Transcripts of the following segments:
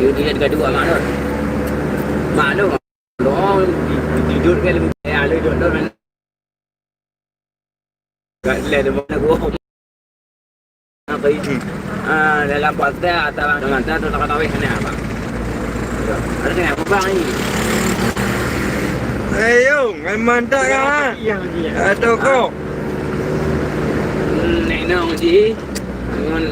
Dia dekat dua mak tu. Mak tu. Orang tidur kan lebih ala duduk tu kan. Kat land tu mana gua. Apa ini? Dalam pasal atau dengan tu tak tahu ni apa. Ada tengah kubang ni. Ayo, memang tak kan? Atau kau? Nek nong ji. Ngon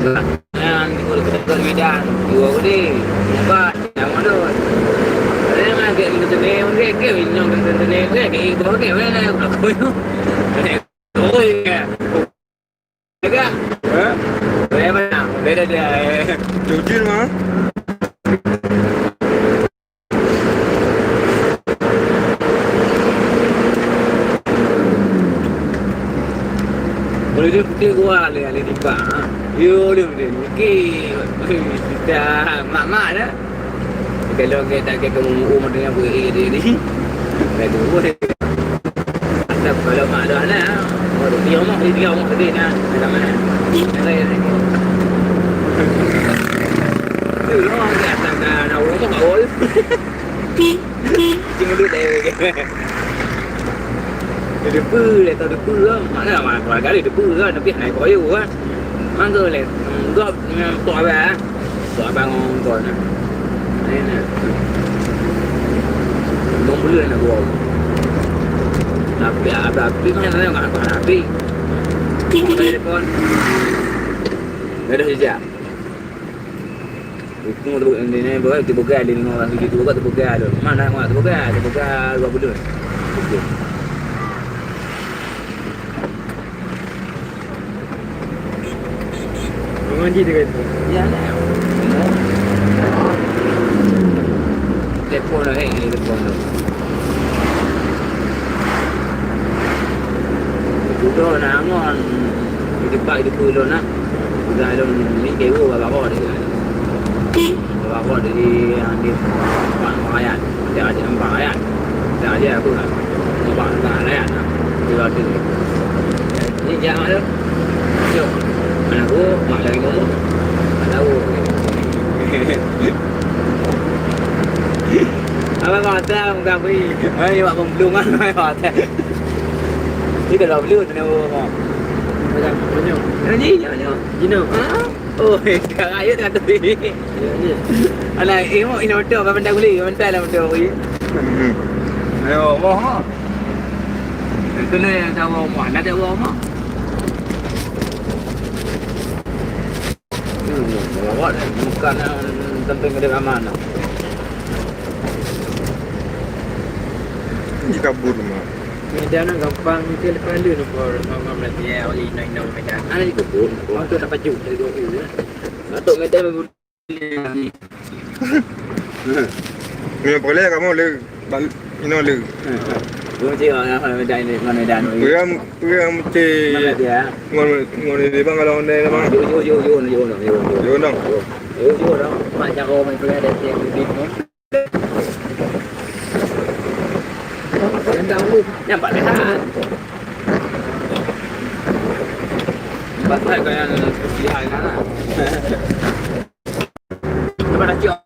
Yang Medan dua ni nampak yang mana ada yang agak kita ni mungkin ke nyong kita ni ke ibu ke mana aku tu oi agak mana beda dia Jujur mah. boleh dia putih gua le tiba yo dia mungkin dah mak dah kalau kita ke umur dengan boleh dia ni dah dua ada kalau mak dah lah dia mak dia mak dia nak dalam mana saya ni tu lah dia tak nak orang tak oi tinggal dia depu le tao depu lah mana mak kali depu kan tapi hai koyo kan mangga le gop tua ba ngon kon ni nè ngon bulu nak gua tapi mana nak tapi telepon ada saja itu tu ini boleh dibuka di orang gitu juga dibuka ada mana mau dibuka 2 bulan Mengaji dekat tu. ya lah telepon lah telepon tu tu nak ngon di bak di pulau nak udah ada ni kewo bapa dia bapa dia di pakaian dia ada pakaian dia ada apa nak pakaian dia ada ni jangan ada jom anak aku mak lagi ngomong tak tahu apa kata bukan beri mak pembelum kan kata ni kalau beli tu nak apa Macam punya. ni Jino oh sekarang ayat kata ni alah emo ini betul apa benda beli benda lah betul beli ayo wah itu ni yang tahu mana ada wah mak awak bukan tempat kedai aman Ni kabur mah. Medan nak gampang ke lepas lu tu por ngam nanti ya oli nang Medan. ada juga pun Orang tu dapat jump dari 2 ya. atuk Medan ni Ni boleh kamu le ino le. Gua cakap dengan Medan ni dengan Medan ni Pegang mesti mana dia ngon ni bang kalau ni bang. Yo nang. yo dah Mak jaro main pegang ada yang lebih ni. yang tahu nampak dah pasal kau yang pilihan kan lah lepas dah cium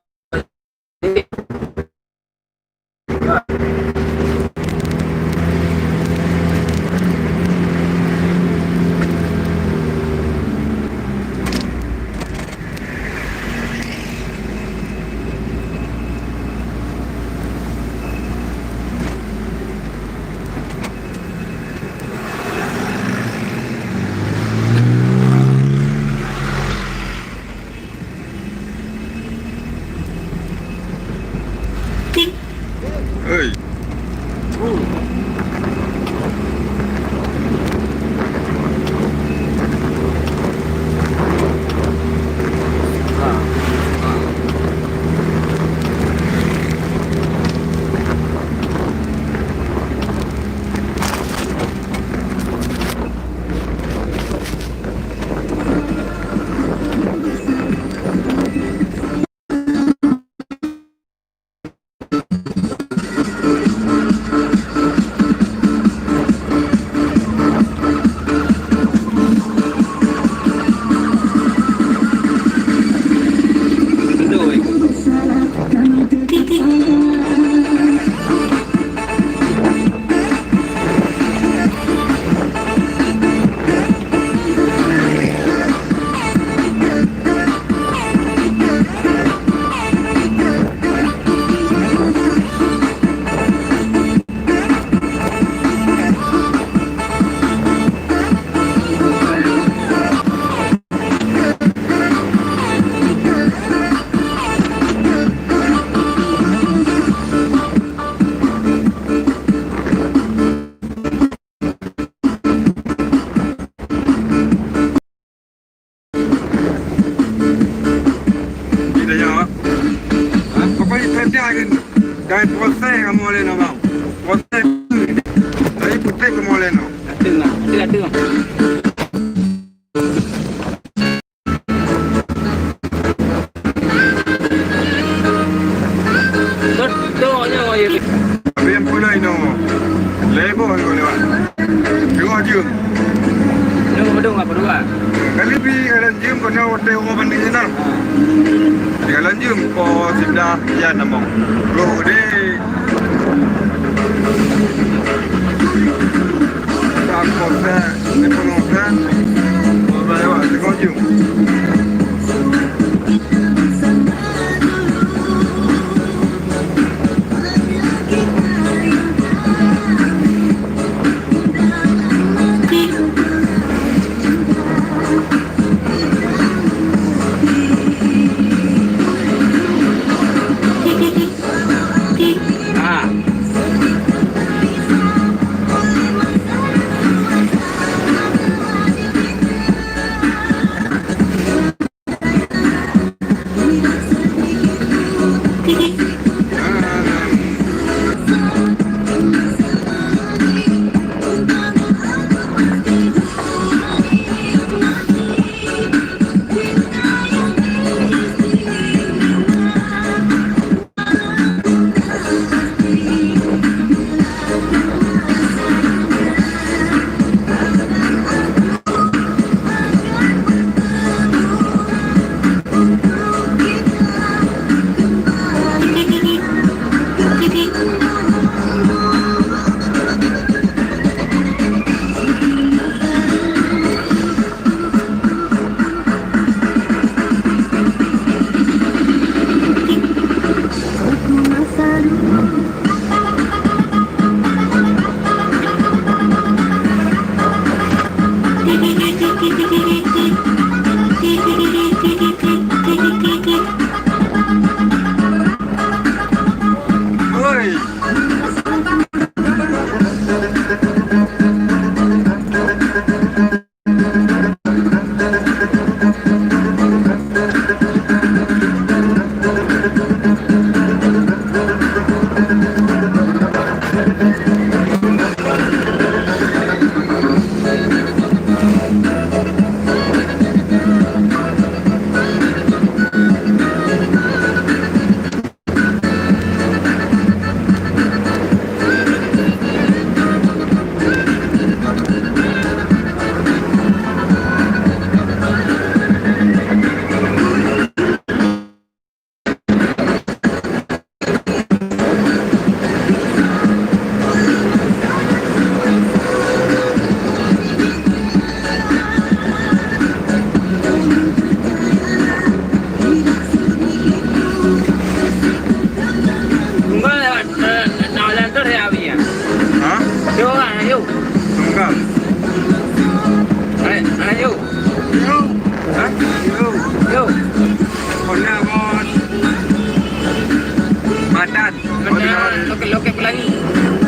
Lu bedung apa dua? Kali bi kalan jum kena hotel ko banding sana. Di kalan jum ko sebelah ya namong. Lo de. Tak kota, ni pengosa. Bawa di kojum.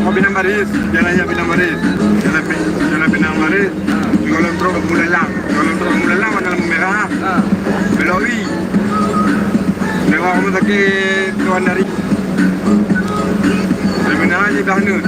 Pinang Barus, jalannya Pinang Barus, jalan Pinang Barus. Kalau terus mulalang mana merah. Beloi. Lewat rumah sakit Tuan dari. Sebenarnya dah nun.